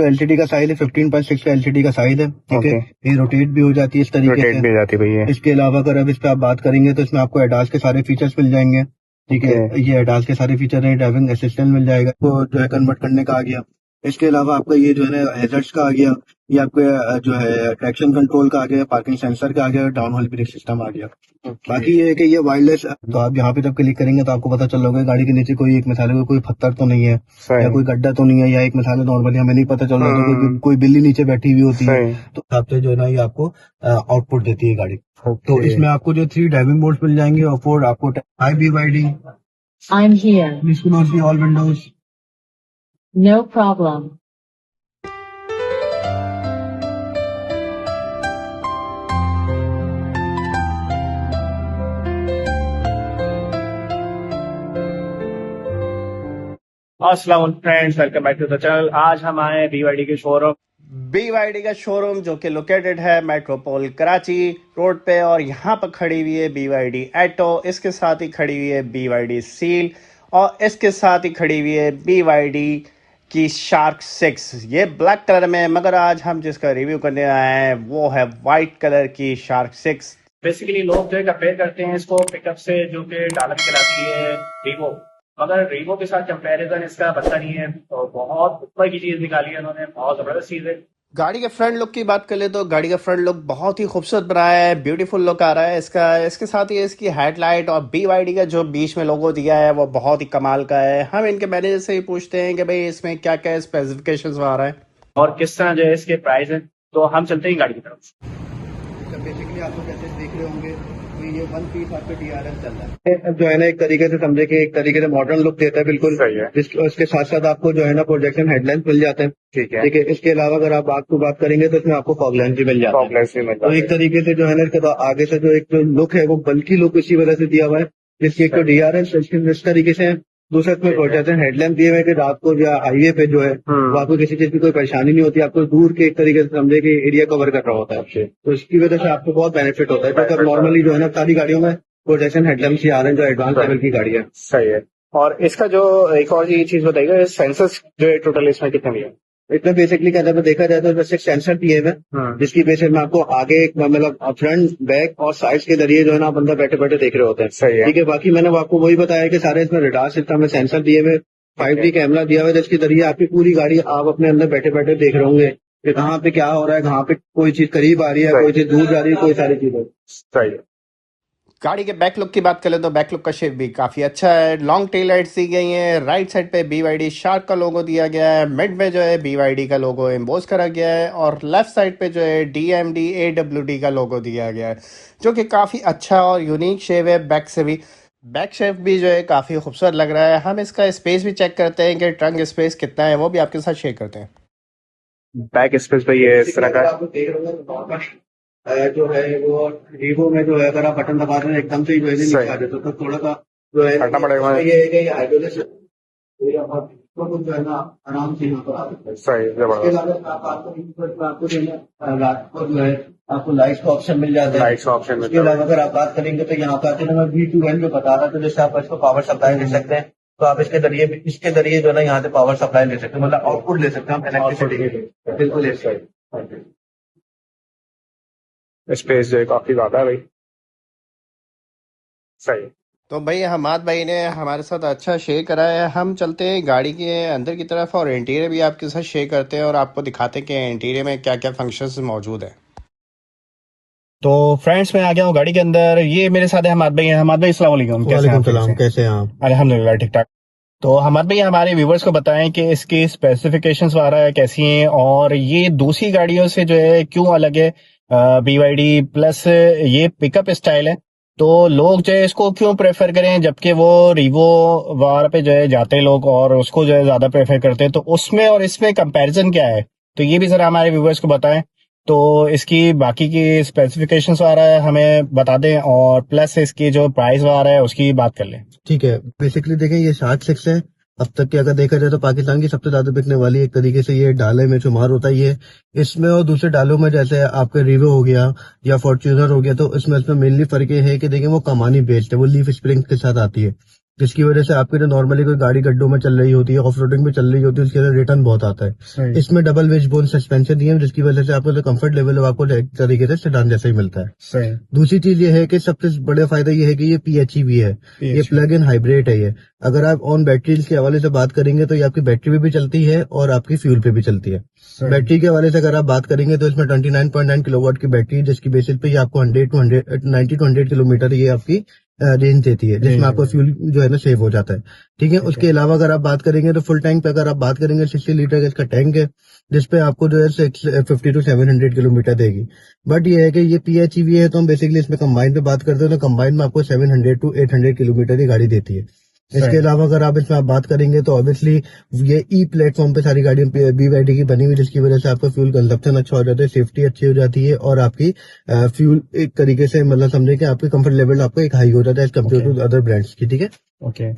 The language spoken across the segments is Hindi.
एलसीडी का साइज है, 15.6 का एलसीडी का साइज है, ठीक है। ये रोटेट भी हो जाती है इस तरीके से, रोटेट भी हो जाती है भैया। इसके अलावा अगर अब इस पे आप बात करेंगे तो इसमें आपको एडास के सारे फीचर्स मिल जाएंगे, ठीक है। ये एडास के सारे फीचर हैं, ड्राइविंग असिस्टेंट मिल जाएगा, तो जो है कन्वर्ट करने का आ गया। इसके अलावा आपका ये जो है ना हैजर्ड्स का आ गया, ये आपके जो है ट्रैक्शन कंट्रोल का आ गया, पार्किंग सेंसर का आ गया, डाउन व्हील ब्रेक सिस्टम आ गया। बाकी ये है कि ये वायरलेस, तो आप यहाँ पे जब क्लिक करेंगे तो आपको पता चल रहा होगा गाड़ी के नीचे कोई एक मिसाल कोई पत्थर तो नहीं है, या कोई गड्ढा तो नहीं है, या एक मिसाल नॉर्मली हमें नहीं पता चल रहा था कि कोई बिल्ली नीचे बैठी हुई होती है, तो आपसे जो है ना ये आपको आउटपुट देती है गाड़ी। तो इसमें आपको जो 3 ड्राइविंग मोड्स मिल जाएंगे, और 4 आपको high BYD, I'm here. please close the all windows. No problem. अस्सलाम friends, welcome back to the channel. आज हम आए हैं BYD के शोरूम। BYD का शोरूम जो कि लोकेटेड है मेट्रोपोल कराची रोड पे, और यहाँ पर खड़ी हुई है BYD एटो, इसके साथ ही खड़ी हुई है BYD सील, और इसके साथ ही खड़ी हुई है BYD की शार्क 6। ये ब्लैक कलर में, मगर आज हम जिसका रिव्यू करने आए हैं वो है वाइट कलर की शार्क 6। बेसिकली लोग जो है कंपेयर करते हैं इसको पिकअप से, जो कि डालर कहलाती है रीवो, मगर रीवो के साथ कंपैरिजन इसका बनता नहीं है। तो बहुत ऊपर की चीज निकाली है इन्होंने, बहुत जबरदस्त चीज है। गाड़ी के फ्रंट लुक की बात कर ले तो गाड़ी का फ्रंट लुक बहुत ही खूबसूरत बनाया है, ब्यूटीफुल लुक आ रहा है इसका। इसके साथ ही इसकी हेडलाइट और BYD का जो बीच में लोगो दिया है वो बहुत ही कमाल का है। हम इनके मैनेजर से ही पूछते हैं कि भाई इसमें क्या क्या स्पेसिफिकेशंस आ रहा है और किस तरह जो है इसके प्राइस है। तो हम चलते हैं गाड़ी की तरफ। बेसिकली आप लोग जैसे देख रहे होंगे तो ये 1 पीस आपका DRL चल रहा है, जो है ना एक तरीके से समझे कि एक तरीके से मॉडर्न लुक देता है, बिल्कुल सही है। उसके साथ साथ आपको जो है ना प्रोजेक्शन हेडलाइंस मिल जाते हैं, ठीक है। इसके अलावा अगर आप बात करेंगे तो इसमें आपको फॉग लैंप भी मिल जाता है। तो एक तरीके से जो है ना इसके आगे से जो एक लुक है वो बल्कि लुक इसी वजह से दिया हुआ है, जिसकी एक तो DRL इस तरीके से है, दूसरा इसमें प्रोटेक्शन हेडलैम्प दिए हुए कि रात को या हाईवे पे जो है वो आपको किसी चीज की कोई परेशानी नहीं होती, आपको दूर के एक तरीके से समझे कि एरिया कवर कर रहा होता है आपसे, तो इसकी वजह से आपको बहुत बेनिफिट होता है। क्योंकि नॉर्मली जो है ना सारी गाड़ियों में प्रोटेक्शन हेडलैम्प ही आ रहे हैं जो एडवांस लेवल की गाड़ी है। सही है। और इसका जो एक और चीज बताइएगा, सेंसर्स जो है टोटल इसमें कितने हैं? इसमें बेसिकली क्या अगर देखा जाए तो बस एक सेंसर दिए हुए, जिसकी बेसिस में आपको आगे मतलब फ्रंट बैक और साइड्स के जरिए जो है ना आप अंदर बैठे बैठे देख रहे होते हैं। सही है। ठीक है। बाकी मैंने आपको वही बताया कि सारे इसमें रडार सिस्टम में सेंसर दिए हुए, 5G कैमरा दिया हुआ है, जिसके जरिए आपकी पूरी गाड़ी आप अपने अंदर बैठे बैठे देख रहे होंगे कि कहाँ पे क्या हो रहा है, कहाँ पे कोई चीज करीब आ रही है, कोई चीज दूर जा रही है, कोई सारी चीजें। सही है। गाड़ी के बैक लुक की बात करें तो बैक लुक का शेप भी काफी अच्छा है। लॉन्ग टेल लाइट्स दी गई हैं, राइट साइड पे BYD शार्क का लोगो दिया गया है, मिड में जो है BYD का लोगो एम्बोस करा गया है, और लेफ्ट साइड पे जो है DMD AWD का लोगो दिया गया है, जो कि काफी अच्छा और यूनिक शेप है। बैक से भी बैक शेप भी जो है काफी खूबसूरत लग रहा है। हम इसका स्पेस भी चेक करते हैं कि ट्रंक स्पेस कितना है, वो भी आपके साथ शेयर करते हैं। बैक स्पेस पे ये इस तरह का जो है वो रीवो में जो है अगर आप बटन दबा रहे हैं एकदम से ही जो है नीचे आ जाता है, तो थोड़ा सा जो है करना पड़ेगा। ये है कि हाइड्रोलिक जो है ना आराम से यहाँ पर आ सकता है। सही। इसके अलावा आप बात करेंगे तो आपको जो है रात को जो है आपको लाइट्स का ऑप्शन मिल जाता है। लाइट्स का ऑप्शन। इसके अलावा अगर आप बात करेंगे तो यहाँ पर आते हैं V2N जो बता रहा था, जैसे आप इसको पावर सप्लाई ले सकते हैं, तो आप इसके जरिए जो है ना यहाँ से पावर सप्लाई ले सकते हैं, मतलब आउटपुट ले सकते हैं हम इलेक्ट्रिसिटी। बिल्कुल स्पेस जो है काफी ज्यादा है भाई। सही। तो भाई हमाद भाई ने हमारे साथ अच्छा शेयर करा है। हम चलते हैं गाड़ी के अंदर की तरफ और इंटीरियर भी आपके साथ शेयर करते हैं और आपको दिखाते हैं कि इंटीरियर में क्या क्या फंक्शंस मौजूद है। तो फ्रेंड्स मैं आ गया हूँ गाड़ी के अंदर। ये मेरे साथ है हमाद भाई। हमाद भाई अस्सलाम वालेकुम। कैसे हैं आप? अल्हम्दुलिल्लाह ठीक ठाक। तो हमाद भाई हमारे व्यूवर्स को बताएं कि इसकी स्पेसिफिकेशंस वगैरह कैसी हैं और ये दूसरी गाड़ियों से जो है क्यों अलग है। BYD प्लस ये पिकअप स्टाइल है, तो लोग जो है इसको क्यों प्रेफर करें, जबकि वो रीवो वगैरह पे जो है जाते हैं लोग और उसको जो है ज्यादा प्रेफर करते हैं। तो उसमें और इसमें कंपैरिजन क्या है, तो ये भी जरा हमारे व्यूवर्स को बताएं। तो इसकी बाकी की स्पेसिफिकेशंस वगैरह हमें बता दें और प्लस इसकी जो प्राइस वगैरह है उसकी बात कर लें। ठीक है। बेसिकली देखें ये शार्क 6 है। अब तक की अगर देखा जाए तो पाकिस्तान की सबसे ज्यादा बिकने वाली एक तरीके से ये डाले में शुमार होता है ये। इसमें और दूसरे डालों में जैसे आपके रीवो हो गया या फॉर्च्यूनर हो गया, तो इसमें मेनली फर्क ये है कि देखिए वो कमानी बेस्ड है, वो लीफ स्प्रिंग के साथ आती है। जिसकी वजह से आपकी जो नॉर्मली कोई गाड़ी गड्ढों में चल रही होती है, ऑफ रोडिंग में चल रही होती है, उसके अंदर रिटर्न बहुत आता है। इसमें डबल वेज बोन सस्पेंशन दिए हैं, जिसकी वजह से आपको जो कंफर्ट लेवल है आपको एक तरीके से सेडान जैसा ही मिलता है। दूसरी चीज ये है कि सबसे बड़ा फायदा ये है कि ये PHEV है, ये प्लग इन हाइब्रिड है। ये अगर आप ऑन बैटरीज के हवाले से बात करेंगे तो ये आपकी बैटरी पे भी चलती है और आपकी फ्यूल पे भी चलती है। बैटरी के हवाले से अगर आप बात करेंगे तो इसमें 29.9 किलोवाट की बैटरी, जिसकी बेसिस पे ये आपको 90 to 100 किलोमीटर ये आपकी रेंज देती है, जिसमें आपको फ्यूल जो है ना सेव हो जाता है। ठीक है। उसके अलावा अगर आप बात करेंगे तो फुल टैंक पे अगर आप बात करेंगे 60 लीटर का इसका टैंक है, जिसपे आपको जो है 50 to 700 किलोमीटर देगी। बट ये है कि ये PHEV है, तो हम बेसिकली इसमें कंबाइन पे बात करते हैं तो कंबाइन में आपको 700 to 800 किलोमीटर की गाड़ी देती है। इसके अलावा अगर आप इसमें आप बात करेंगे तो ऑब्वियसली ये प्लेटफॉर्म पे सारी गाड़ियां BYD की बनी हुई, जिसकी वजह से आपका फ्यूल कंजप्शन अच्छा हो जाता है, सेफ्टी अच्छी हो जाती है और आपकी फ्यूल एक तरीके से मतलब समझे कि आपकी कंफर्ट लेवल आपको एक हाई हो जाता है as compare to other brands की। ठीक है।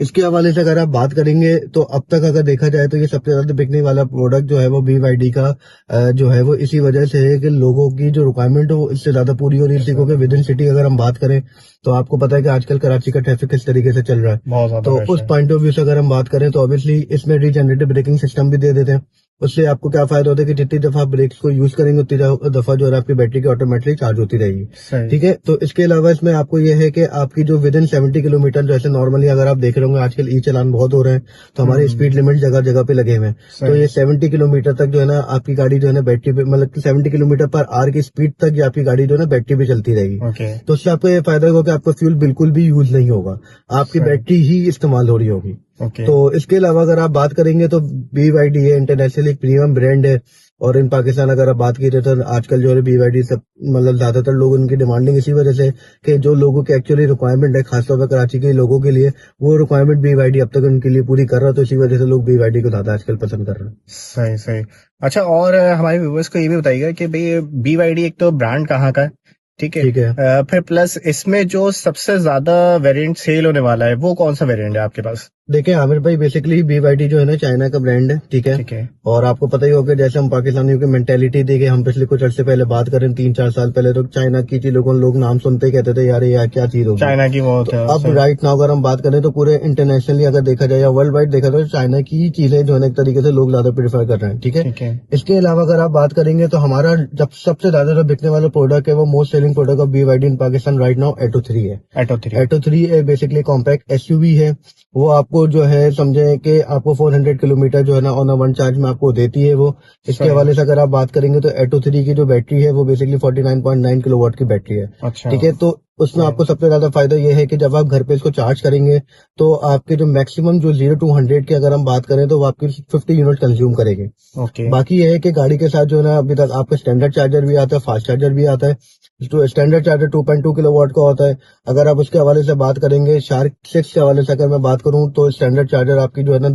इसके हवाले से अगर आप बात करेंगे तो अब तक अगर देखा जाए तो ये सबसे ज्यादा बिकने वाला प्रोडक्ट जो है वो BYD का जो है वो इसी वजह से है कि लोगों की जो रिक्वायरमेंट है वो इससे ज्यादा पूरी हो रही है। क्योंकि विद इन सिटी अगर हम बात करें तो आपको पता है कि आजकल कराची का ट्रैफिक किस तरीके से चल रहा है, तो उस पॉइंट ऑफ व्यू से अगर हम बात करें तो ऑब्वियसली इसमें रीजनरेटिव ब्रेकिंग सिस्टम भी दे देते हैं। उससे आपको क्या फायदा होता है कि जितनी दफा ब्रेक्स को यूज करेंगे उतनी दफा जो है आपकी बैटरी की ऑटोमेटिकली चार्ज होती रहेगी। ठीक है। तो इसके अलावा इसमें आपको ये है कि आपकी जो विद इन 70 किलोमीटर, जैसे नॉर्मली अगर आप देख रहे होंगे आजकल चलान बहुत हो रहे हैं, तो हमारे स्पीड लिमिट जगह जगह पे लगे हुए हैं, तो ये 70 किलोमीटर तक जो है ना आपकी गाड़ी जो है ना बैटरी पे मतलब 70 किलोमीटर पर आवर की स्पीड तक ये आपकी गाड़ी जो है ना बैटरी पे चलती रहेगी। तो उससे आपको ये फायदा होगा कि आपका फ्यूल बिल्कुल भी यूज नहीं होगा, आपकी बैटरी ही इस्तेमाल हो रही होगी। तो इसके अलावा अगर आप बात करेंगे तो BYD है इंटरनेशनल एक प्रीमियम ब्रांड है, और इन पाकिस्तान अगर आप बात की तो आजकल जो है BYD सब मतलब ज्यादातर लोग उनकी डिमांडिंग इसी वजह से कि जो लोगों की एक्चुअली रिक्वायरमेंट है खासतौर पर कराची के लोगों के लिए, वो रिक्वायरमेंट BYD अब तक उनके लिए पूरी कर रहा है, तो इसी वजह से लोग BYD को ज्यादा आजकल पसंद कर रहे हैं। सही। अच्छा, और हमारे व्यूअर्स को ये भी बताइएगा कि भाई BYD एक तो ब्रांड कहाँ का है, ठीक है, फिर प्लस इसमें जो सबसे ज्यादा वेरिएंट सेल होने वाला है वो कौन सा वेरिएंट है आपके पास? देखिए आमिर भाई, बेसिकली BYD जो है ना चाइना का ब्रांड है। ठीक है। और आपको पता ही होगा जैसे हम पाकिस्तानियों की मेंटेलिटी देखे, हम पिछले कुछ अर्से पहले बात करें 3-4 साल पहले तो चाइना की चीजों को लोग नाम सुनते ही कहते थे यार ये क्या चीज होगी चाइना की, वो तो अब राइट नाउ अगर हम बात करें तो पूरे इंटरनेशनली अगर देखा जाए या वर्ल्ड वाइड देखा जाए तो चाइना की चीजें जो है एक तरीके से लोग ज्यादा प्रेफर कर रहे हैं। ठीक है। इसके अलावा अगर आप बात करेंगे तो हमारा जब सबसे ज्यादा जो बिकने वाला प्रोडक्ट है वो most selling product of BYD in Pakistan right now Atto 3 है। एटो 3 बेसिकली कॉम्पैक्ट SUV है। वो आपको जो है समझे कि आपको 400 किलोमीटर जो है ना ऑन वन चार्ज में आपको देती है वो। इसके हवाले से अगर आप बात करेंगे तो एटो 3 की जो बैटरी है वो बेसिकली 49.9 किलोवाट की बैटरी है। ठीक है। तो उसमें आपको सबसे ज्यादा फायदा ये है कि जब आप घर पे इसको चार्ज करेंगे तो आपके जो मैक्सिमम जो 0 to 100 की अगर हम बात करें तो वो आपकी 50 यूनिट कंज्यूम करेंगे। बाकी ये है कि गाड़ी के साथ जो है ना अभी तक आपका स्टैंडर्ड चार्जर भी आता है, फास्ट चार्जर भी आता है। जो स्टैंडर्ड चार्जर 2.2 किलोवाट का होता है। अगर आप उसके हवाले से बात करेंगे, शार्क 6 के हवाले से अगर मैं बात करूं तो स्टैंडर्ड चार्जर आपकी जो है ना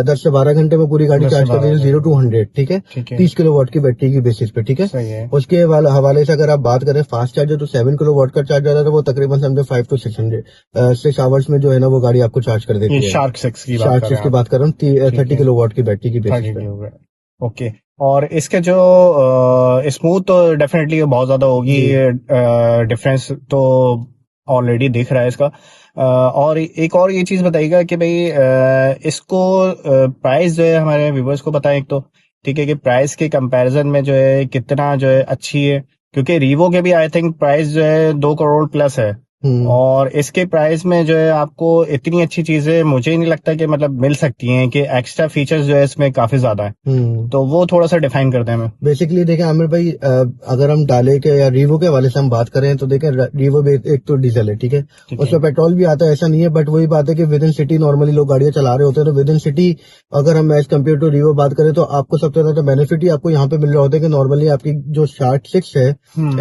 10 से 12 घंटे में पूरी गाड़ी चार्ज कर देगी 0 to 100। ठीक है। 30 किलोवाट की बैटरी की बेसिस पे। ठीक है। उसके हवाले से अगर आप बात करें फास्ट चार्जर तो 7 किलोवाट का चार्जर है, वो तकरीबन समझे 5 to 6 आवर्स में जो है ना वो गाड़ी आपको चार्ज कर देती है। शार्क 6 की बात कर रहा हूँ 30 किलोवाट की बैटरी की बेसिस पे। ओके। और इसके जो स्मूथ तो डेफिनेटली बहुत ज्यादा होगी, डिफरेंस तो ऑलरेडी दिख रहा है इसका। और एक और ये चीज बताइएगा कि भाई इसको प्राइस जो है हमारे व्यूवर्स को बताएं एक तो, ठीक है, कि प्राइस के कंपैरिजन में जो है कितना जो है अच्छी है, क्योंकि रीवो के भी आई थिंक प्राइस जो है 2 करोड़ प्लस है, और इसके प्राइस में जो है आपको इतनी अच्छी चीजें मुझे नहीं लगता कि मतलब मिल सकती हैं, कि एक्स्ट्रा फीचर्स जो है इसमें काफी ज्यादा है, तो वो थोड़ा सा डिफाइन करते हैं। बेसिकली देखें आमिर भाई, अगर हम डाले के या रीवो के हवाले से हम बात करें तो देखें रीवो एक तो डीजल है। ठीक है। उसमें पेट्रोल भी आता है, ऐसा नहीं है, बट वही बात है कि विद इन सिटी नॉर्मली लोग गाड़ियां चला रहे होते हैं, तो विद इन सिटी अगर हम एज कम्पेयर टू रीवो बात करें तो आपको सबसे ज्यादा बेनिफिट ही आपको यहाँ पे मिल रहा होता है कि नॉर्मली आपकी जो शार्क 6 है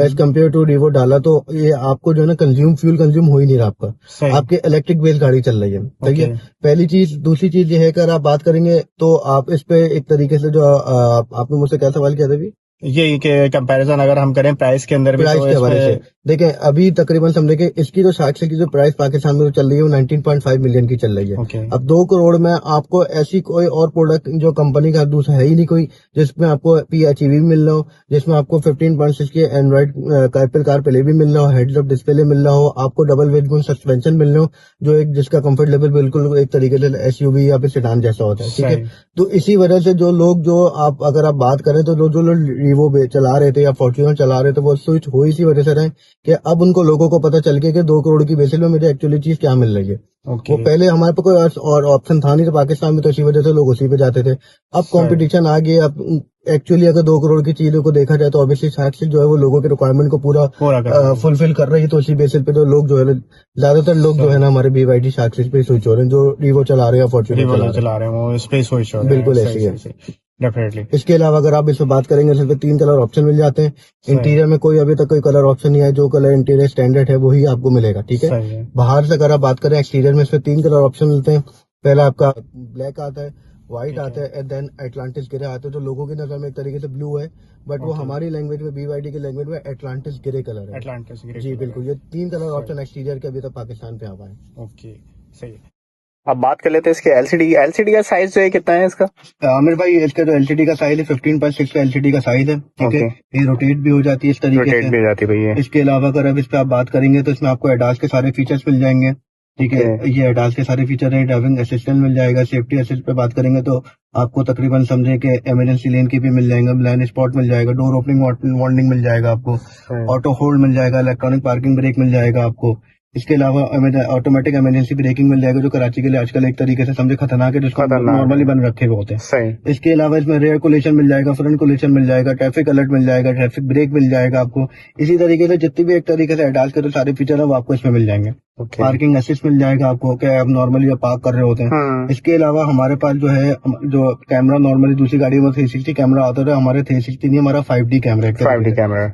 एज कम्पेयर टू रीवो डाला तो ये आपको जो है ना फ्यूल कंज्यूम हो ही नहीं रहा आपका, आपके इलेक्ट्रिक बेस्ड गाड़ी चल रही है। ठीक है। पहली चीज। दूसरी चीज ये है कि अगर आप बात करेंगे तो आप इस पे एक तरीके से जो आपने मुझसे क्या सवाल किया था अभी? ये के कंपैरिजन अगर हम करें प्राइस के अंदर भी प्राइस तो के हवाले से देखें, अभी तकरीबन समझे कि इसकी जो 60 की जो प्राइस पाकिस्तान में चल रही है वो 19.5 मिलियन की चल रही है। ओके। अब 2 करोड़ में आपको ऐसी कोई और प्रोडक्ट जो कंपनी का दूसरा है ही नहीं कोई, जिसमें आपको PHEV भी मिल रहा हो, जिसमें आपको 15.6 की एंड्रॉइड एप्पल कार प्ले भी मिल रहा हो, हेड्स अप डिस्प्ले मिल रहा हो, आपको डबल वेज गुन सस्पेंशन मिल रहा हो, जो एक जिसका कंफर्ट लेवल बिल्कुल एक तरीके से SUV या फिर सेडान जैसा होता है। ठीक है, तो इसी वजह से जो लोग जो आप अगर आप बात करें तो जो लोग रीवो चला रहे थे या फॉर्च्यूनर चला रहे थे वो स्विच हो इसी वजह से रहे कि अब उनको लोगों को पता चल गया कि 2 करोड़ की बेसिस में मुझे एक्चुअली चीज क्या मिल रही है। ओके। वो पहले हमारे पास कोई और ऑप्शन था नहीं, तो पाकिस्तान में तो इसी वजह से लोग उसी पे जाते थे। अब कंपटीशन आ गया। अब एक्चुअली अगर 2 करोड़ की चीजों को देखा जाए तो ऑब्वियसली शायद से जो है वो लोगों के रिक्वायरमेंट को पूरा फुलफिल कर रही है, तो उसी बेसिस पे जो लोग जो है ज्यादातर लोग जो है ना हमारे BYD शार्क्स पे स्विच हो रहे हैं, जो रीवो चला रहे हैं, फॉर्च्यूनर चला रहे हैं, वो इस पे स्विच हो रहे हैं। बिल्कुल ऐसे ही है डेफिनेटली। इसके अलावा अगर आप इस पे बात करेंगे तो 3 कलर ऑप्शन मिल जाते हैं। इंटीरियर में कोई अभी तक कोई कलर ऑप्शन नहीं है, जो कलर इंटीरियर स्टैंडर्ड है वही आपको मिलेगा। ठीक है, बाहर से अगर आप बात करें एक्सटीरियर में इसमें 3 कलर ऑप्शन मिलते हैं। पहला आपका ब्लैक आता है, व्हाइट आता है, एंड देन एटलांटिस ग्रे आता है। तो लोगों की नजर में एक तरीके से ब्लू है, बट वो हमारी लैंग्वेज में BYD की लैंग्वेज में एटलांटिस ग्रे कलर है। एटलांटिस ग्रे जी बिल्कुल। ये 3 कलर ऑप्शन एक्सटीरियर के अभी तक पाकिस्तान पे आ पाए। ओके सही। अब बात कर लेते हैं इसके एलसीडी का साइज जो है कितना है इसका? आमिर भाई, इसका जो LCD का साइज है 15.6 का LCD का साइज है। ठीक है, ये रोटेट भी हो जाती है इस तरीके से, रोटेट भी हो जाती है भैया। इसके अलावा अगर अब इस पे आप बात करेंगे तो इसमें आपको एडास के सारे फीचर्स मिल जाएंगे। ठीक है, ये एडास के सारे फीचर हैं। ड्राइविंग असिस्टेंट मिल जाएगा, सेफ्टी असिस्ट पे बात करेंगे तो आपको तकरीबन समझे कि इमरजेंसी लेन की भी मिल जाएगा, ब्लाइंड स्पॉट मिल जाएगा, डोर ओपनिंग वार्निंग मिल जाएगा आपको, ऑटो होल्ड मिल जाएगा, इलेक्ट्रॉनिक पार्किंग ब्रेक मिल जाएगा आपको। इसके अलावा ऑटोमेटिक इमरजेंसी ब्रेकिंग मिल जाएगा, जो कराची के लिए आजकल एक तरीके से समझे खतरनाक है, जिसको नॉर्मली बन रखे हुए होते हैं। इसके अलावा इसमें रेयर कोलिशन मिल जाएगा, फ्रंट कोलिशन मिल जाएगा, ट्रैफिक अलर्ट मिल जाएगा, ट्रैफिक ब्रेक मिल जाएगा आपको। इसी तरीके से जितनी भी एक तरीके से एडास के तो सारे फीचर है वो आपको इसमें मिल जाएंगे। पार्किंग असिस्ट मिल जाएगा आपको, क्या आप नॉर्मली पार्क कर रहे होते हैं। इसके अलावा हमारे पास जो है जो कैमरा नॉर्मली दूसरी गाड़ी में 360 कैमरा आता है, हमारे 360 नहीं, हमारा 5D कैमरा है। 5D camera.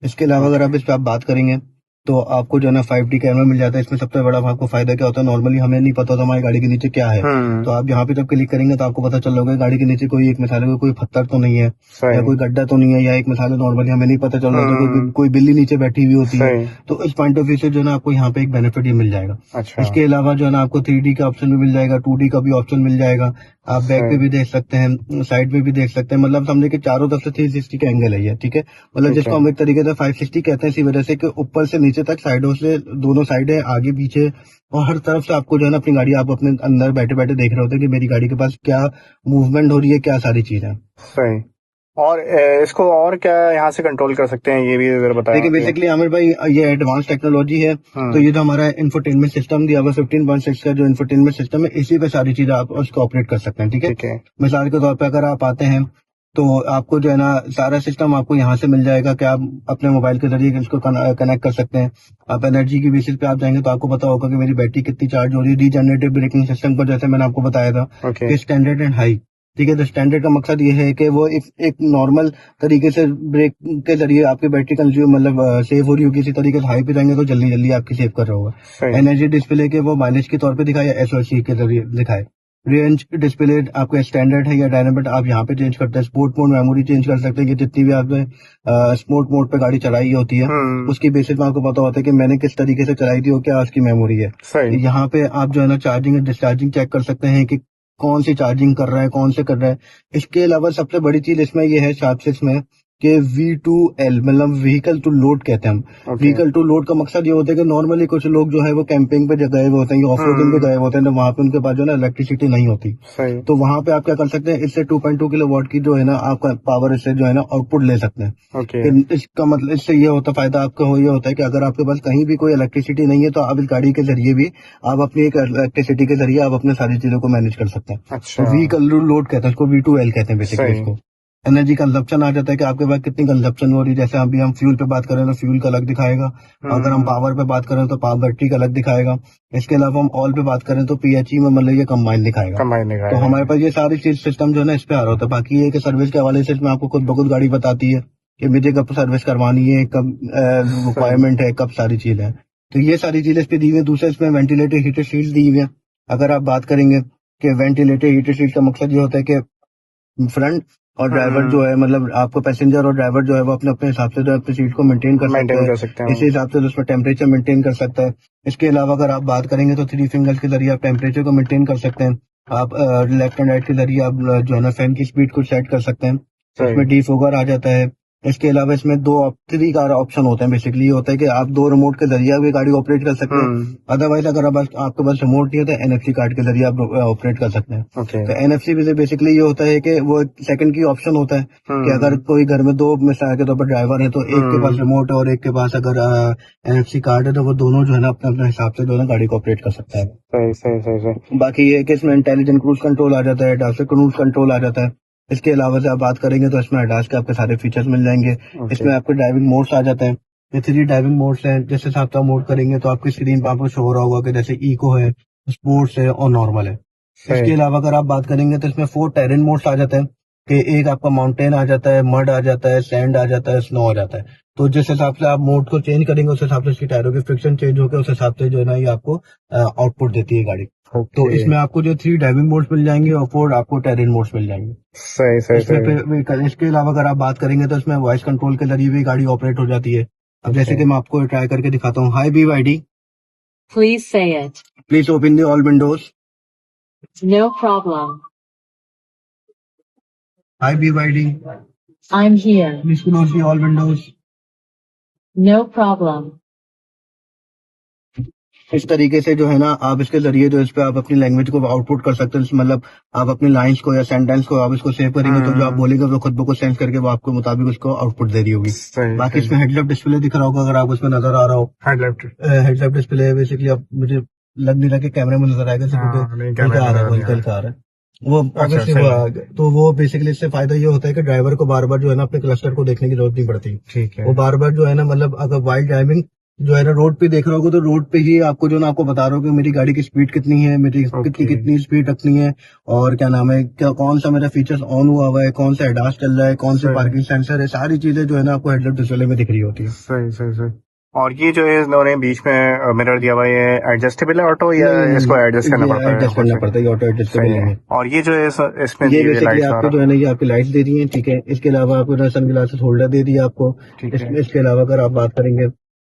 इसके अलावा अगर आप इस पे आप बात करेंगे तो आपको जो है ना 5D कैमरा मिल जाता है। इसमें सबसे बड़ा आपको फायदा क्या होता है, नॉर्मली हमें नहीं पता होता हमारी गाड़ी के नीचे क्या है, तो आप यहाँ पे जब क्लिक करेंगे तो आपको पता चल रहा होगा गाड़ी के नीचे कोई एक मिसाल है कोई पत्थर तो नहीं है, या कोई गड्ढा तो नहीं है, या एक मिसाल नॉर्मली हमें नहीं पता चल रहा है कोई बिल्ली नीचे बैठी हुई होती है। तो इस पॉइंट ऑफ व्यू से जो है ना आपको यहाँ पे एक बेनिफिट ही मिल जाएगा। इसके अलावा जो है ना आपको 3D का ऑप्शन भी मिल जाएगा, 2D का भी ऑप्शन मिल जाएगा। आप बैक पे भी देख सकते हैं, साइड पे भी देख सकते हैं, मतलब समझे कि चारों तरफ से 360 का एंगल है ये। ठीक है, मतलब जिसको हम एक तरीके से 560 कहते हैं, इसी वजह से कि ऊपर से नीचे तक साइडों से दोनों साइड है, आगे पीछे और हर तरफ से आपको जो है ना अपनी गाड़ी आप अपने अंदर बैठे बैठे देख रहे होते हैं कि मेरी गाड़ी के पास क्या मूवमेंट हो रही है, क्या सारी चीज है। सही। और इसको और क्या यहाँ से कंट्रोल कर सकते हैं, ये भी अगर बताएं। देखिए बेसिकली आमिर भाई, ये एडवांस टेक्नोलॉजी है। तो ये जो हमारा इंफोटेनमेंट सिस्टम दिया हुआ 15.6 का जो इंफोटेनमेंट सिस्टम है, इसी पे सारी चीजें आप उसको ऑपरेट कर सकते हैं। ठीक है, मिसाल के तौर पे अगर आप आते हैं तो आपको जो है ना सारा सिस्टम आपको यहाँ से मिल जाएगा कि आप अपने मोबाइल के जरिए इसको कनेक्ट कर सकते हैं। आप एनर्जी की बेसिस पे आप जाएंगे तो आपको पता होगा कि मेरी बैटरी कितनी चार्ज हो रही है। रीजनरेटिव ब्रेकिंग सिस्टम को जैसे मैंने आपको बताया था कि स्टैंडर्ड एंड हाई। ठीक है, तो स्टैंडर्ड का मकसद ये है कि वो एक नॉर्मल तरीके से ब्रेक के जरिए आपकी बैटरी कंज्यूम मतलब सेव हो रही होगी। इसी तरीके से हाई पे जाएंगे तो जल्दी जल्दी आपकी सेव कर रहा होगा। एनर्जी डिस्प्ले के वो माइलेज के तौर पे दिखाए या SOC के जरिए दिखाए। रेंज डिस्प्ले आपका स्टैंडर्ड है या डायनामिक आप यहाँ पे चेंज करते हैं। स्पोर्ट मोड मेमोरी चेंज कर सकते हैं कि जितनी भी आपने स्पोर्ट मोड पे गाड़ी चलाई होती है उसकी बेसिस में आपको पता होता है कि मैंने किस तरीके से चलाई थी और क्या उसकी मेमोरी है। यहाँ पे आप जो है ना चार्जिंग और डिस्चार्जिंग चेक कर सकते हैं कि कौन सी चार्जिंग कर रहा है, कौन से कर रहा है। इसके अलावा सबसे बड़ी चीज इसमें ये है शार्पसिस में कि V2L मतलब व्हीकल टू लोड कहते हैं हम। व्हीकल टू लोड का मकसद ये होता है कि नॉर्मली कुछ लोग जो है वो कैंपिंग पे गए हुए होते हैं, ऑफ रोडिंग पे गए हुए होते हैं, तो वहां पे उनके पास जो है ना इलेक्ट्रिसिटी नहीं होती। तो वहां पे आप क्या कर सकते हैं, इससे 2.2 किलोवाट की जो है ना आपका पावर इससे जो है ना आउटपुट ले सकते हैं। इसका मतलब इससे ये होता फायदा आपका ये होता है कि अगर आपके पास कहीं भी कोई इलेक्ट्रिसिटी नहीं है तो आप इस गाड़ी के जरिए भी आप अपनी एक इलेक्ट्रिसिटी के जरिए आप अपने सारी चीजों को मैनेज कर सकते हैं। व्हीकल टू लोड कहते हैं इसको, V2L कहते हैं बेसिकली इसको। एनर्जी कंजप्शन आ जाता है कि आपके पास कितनी कंजप्शन हो रही है। जैसे अभी हम फ्यूल पे बात करें तो फ्यूल का अलग दिखाएगा, अगर हम पावर पे बात करें तो पावर बैटरी का अलग दिखाएगा। इसके अलावा हम ऑल पे बात करें तो PHE में मतलब ये कंबाइन दिखाएगा। तो हमारे पास ये सारी चीज सिस्टम जो है ना इस पे आ रहा होता है। बाकी ये कि सर्विस के हवाले से इसमें आपको खुद ब खुद गाड़ी बताती है कि मुझे कब सर्विस करवानी है, कब रिक्वायरमेंट है, कब सारी चीज है। तो ये सारी चीजें इस पे दी हुई है। दूसरे इसमें वेंटिलेटर हीटर शील्ड दी हुई है। अगर आप बात करेंगे कि वेंटिलेटर हीटर शील्ड का मकसद ये होता है कि फ्रंट और ड्राइवर जो है मतलब आपको पैसेंजर और ड्राइवर जो है वो अपने अपने हिसाब से जो है अपनी सीट को मेंटेन कर सकते हैं। इसी हिसाब से उसमें टेम्परेचर मेंटेन कर सकता है। इसके अलावा अगर आप बात करेंगे तो 3 फिंगर्स के जरिए आप टेम्परेचर को मेंटेन कर सकते हैं। आप लेफ्ट एंड राइट के जरिए आप जो है ना फैन की स्पीड को सेट कर सकते हैं। इसमें डिफोगर आ जाता है। इसके अलावा इसमें 3 कार ऑप्शन होते हैं। बेसिकली ये होता है कि आप 2 रिमोट के जरिए भी गाड़ी ऑपरेट कर सकते हैं। अदरवाइज अगर आपके पास रिमोट नहीं है तो NFC कार्ड के जरिए आप ऑपरेट कर सकते हैं। तो NFC से बेसिकली ये होता है कि वो सेकंड की ऑप्शन होता है कि अगर कोई घर में 2 मिसाल के तौर पर ड्राइवर है तो एक के पास रिमोट है और एक के पास अगर NFC कार्ड है तो वो दोनों जो है ना अपने अपने हिसाब से जो है ना गाड़ी को ऑपरेट कर सकता है। सही। बाकी ये कि इसमें इंटेलिजेंट क्रूज कंट्रोल आ जाता है, एडवांस क्रूज कंट्रोल आ जाता है। इसके अलावा से आप बात करेंगे तो इसमें ADAS के आपके सारे फीचर्स मिल जाएंगे। इसमें आपके ड्राइविंग मोड्स आ जाते हैं। ये 3 ड्राइविंग मोड्स हैं। जैसे आप मोड करेंगे तो आपकी स्क्रीन पर आपको शो हो रहा होगा कि जैसे इको है, स्पोर्ट्स है और नॉर्मल है। इसके अलावा अगर आप बात करेंगे तो इसमें 4 टेरेन मोड्स आ जाते हैं कि एक आपका माउंटेन आ जाता है, मड आ जाता है, सैंड आ जाता है, स्नो आ जाता है। तो जिस हिसाब से आप मोड को चेंज करेंगे उस हिसाब से इसकी टायरों की फ्रिक्शन चेंज होकर उस हिसाब से जो है ना ये आपको आउटपुट देती है गाड़ी। तो इसमें आपको जो 3 ड्राइविंग मोड्स मिल जाएंगे और 4 आपको टेरेन मोड्स मिल जाएंगे। सही। इसके अलावा अगर आप बात करेंगे तो इसमें वॉइस कंट्रोल के जरिए भी गाड़ी ऑपरेट हो जाती है। अब जैसे कि मैं आपको ट्राई करके दिखाता हूँ। High BYD, Please say it. Please open the all Windows. No problem. High BYD, I'm here. Please close the all Windows. No problem. इस तरीके से जो है ना आप इसके जरिए जो इस पे आप अपनी लैंग्वेज को आउटपुट कर सकते हैं। मतलब आप अपनी लाइंस को या सेंटेंस को आप इसको सेव करेंगे तो जो आप बोलेंगे वो खुद ब खुद सेंस करके वो आपको मुताबिक उसको आउटपुट दे रही होगी। बाकी इसमें हेडलैम्प डिस्प्ले दिख रहा होगा अगर आप उसमें नजर आ रहा हो। हेडलैम्प डिस्प्ले बेसिकली अब मुझे लग नहीं रहा कि कैमरे में नजर आएगा निकल के आ रहा है वो ऑब्वियसली वो आ गया। तो वो बेसिकली इससे फायदा ये होता है कि ड्राइवर को बार बार जो है ना अपने क्लस्टर को देखने की जरूरत नहीं पड़ती। ठीक है। वो बार बार जो है ना मतलब अगर वाइल्ड ड्राइविंग जो है ना रोड पे देख रहा होगा तो रोड पे ही आपको जो ना आपको बता रहा हूँ कि मेरी गाड़ी की स्पीड कितनी है, मेरी कितनी स्पीड रखनी है और क्या नाम है, क्या कौन सा मेरा फीचर्स ऑन हुआ है, कौन सा ADAS चल रहा है, कौन से पार्किंग सेंसर है, सारी चीजें जो है ना आपको हेडलैम्प डिस्प्ले में दिख रही होती है। सही। और ये जो है इन्होंने बीच में मिरर दिया हुआ है, एडजस्टेबल है ऑटो या इसको एडजस्ट करना पड़ता है? एडजस्ट करना पड़ता है, ऑटो एडजस्टेबल नहीं है। और ये जो है इसमें ये बेसिकली आपको जो है ना ये आपकी लाइट्स दे दी है। ठीक है। इसके अलावा आपको सन ग्लासेस होल्डर दे दिया आपको। इसके अलावा अगर आप बात करेंगे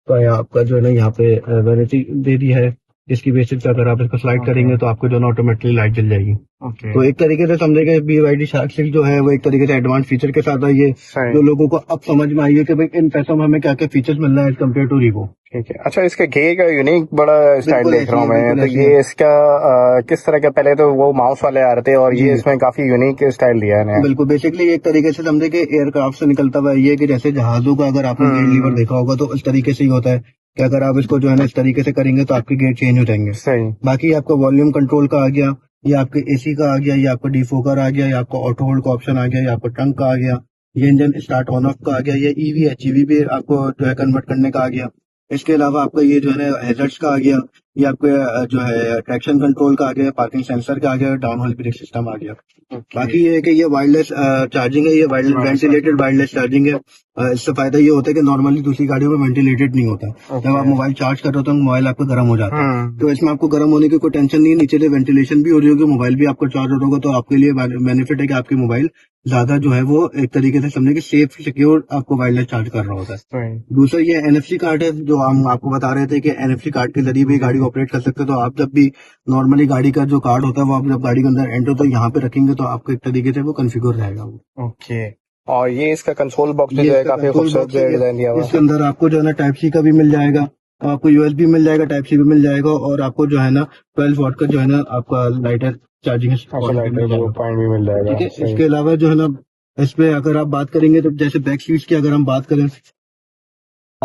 तो आपका जो है ना यहाँ पे वैनिटी दे दी है जिसकी बेसिस पे अगर आप इसको स्लाइड करेंगे तो आपको जो है ऑटोमेटिकली लाइट जल जाएगी। तो एक तरीके से समझेगा BYD शार्क सिल्क जो है वो एक तरीके से एडवांस फीचर के साथ आई है जो लोगों को अब समझ में आई है कि भाई इन पैसों में हमें क्या क्या फीचर्स मिल रहा है कम्पेयर टू रीवो। ठीक है। अच्छा, इसके घे का यूनिक बड़ा स्टाइल देख रहा हूँ मैं। तो ये इसका किस तरह का, पहले तो वो माउस वाले आ रहे थे और ये इसमें काफी यूनिक स्टाइल दिया है। बिल्कुल। बेसिकली एक तरीके से समझे कि एयरक्राफ्ट से निकलता हुआ ये कि जैसे जहाजों का अगर आपने गेट लीवर देखा होगा तो इस तरीके से ही होता है कि अगर आप इसको जो है ना इस तरीके से करेंगे तो आपके गेट चेंज हो जाएंगे। सही। बाकी आपका वॉल्यूम कंट्रोल का आ गया, ये आपके AC का आ गया, ये आपका डिफोगर आ गया, ये आपका ऑटो होल्ड का ऑप्शन आ गया, ये आपका ट्रंक का आ गया, ये इंजन स्टार्ट ऑन ऑफ का आ गया, ये EV HEV भी आपको जो है कन्वर्ट करने का आ गया। इसके अलावा आपका ये जो है ना हैजर्ड्स का आ गया, ये आपके जो है ट्रैक्शन कंट्रोल का आ गया, पार्किंग सेंसर का आ गया, डाउन हिल ब्रेक सिस्टम आ गया। बाकी ये है कि ये वायरलेस चार्जिंग है, ये वेंटिलेटेड वायरलेस चार्जिंग है। इससे फायदा ये होता है कि नॉर्मली दूसरी गाड़ियों में वेंटिलेटेड नहीं होता। जब आप मोबाइल चार्ज कर रहे हो तो मोबाइल आपका गर्म हो जाता है, तो इसमें आपको गर्म होने की कोई टेंशन नहीं है। नीचे से वेंटिलेशन भी हो रही होगी, मोबाइल भी आपका चार्ज हो रहा होगा, तो आपके लिए बेनिफिट है कि आपकी मोबाइल ज्यादा जो है वो एक तरीके से समझे कि सेफ सिक्योर आपको वायरलेस चार्ज कर रहा होता है। दूसरा ये NFC कार्ड है जो हम आपको बता रहे थे कि NFC कार्ड के जरिए भी गाड़ी ऑपरेट कर सकते हो। तो आप जब भी नॉर्मली गाड़ी का जो कार्ड होता है वो आप जब गाड़ी के अंदर एंटर होता है यहाँ पे रखेंगे तो आपको एक तरीके से वो कॉन्फ़िगर रहेगा वो। ओके। और ये इसका कंसोल बॉक्स जो है काफी खूबसूरत डिजाइन दिया हुआ है। इसके अंदर आपको जो है ना टाइप C का भी मिल जाएगा, आपको USB मिल जाएगा, टाइप C भी मिल जाएगा और आपको जो है ना 12 वॉट का जो है ना आपका लाइटर चार्जिंग पॉइंट भी मिल जाएगा। ठीक है। इसके अलावा जो है ना इस पे अगर आप बात करेंगे तो जैसे बैक सीट्स की अगर हम बात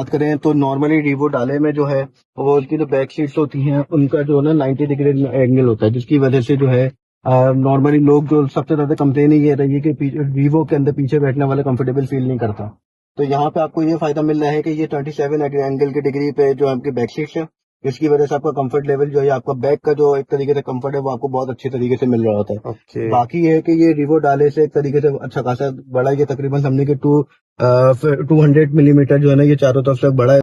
करें तो नॉर्मली रीवो डाले में जो है वो उसकी जो बैक सीट्स होती हैं उनका जो है ना 90 डिग्री एंगल होता है, जिसकी वजह से जो है नॉर्मली लोग जो सबसे ज्यादा कंप्लेन ये रही है कि वीवो के अंदर पीछे बैठने वाला कंफर्टेबल फील नहीं करता। तो यहाँ पे आपको ये फायदा मिल रहा है कि ये 27 एंगल की डिग्री पे जो आपकी बैक सीट्स है, इसकी वजह से आपका कंफर्ट लेवल जो है आपका बैक का जो एक तरीके से कंफर्ट है वो आपको बहुत अच्छी तरीके से मिल रहा होता है। Okay. बाकी ये है कि ये रीवो डाले से एक तरीके से अच्छा खासा बड़ा, ये तकरीबन समझने के 200 मिलीमीटर जो है ना ये चारों तरफ से बड़ा है।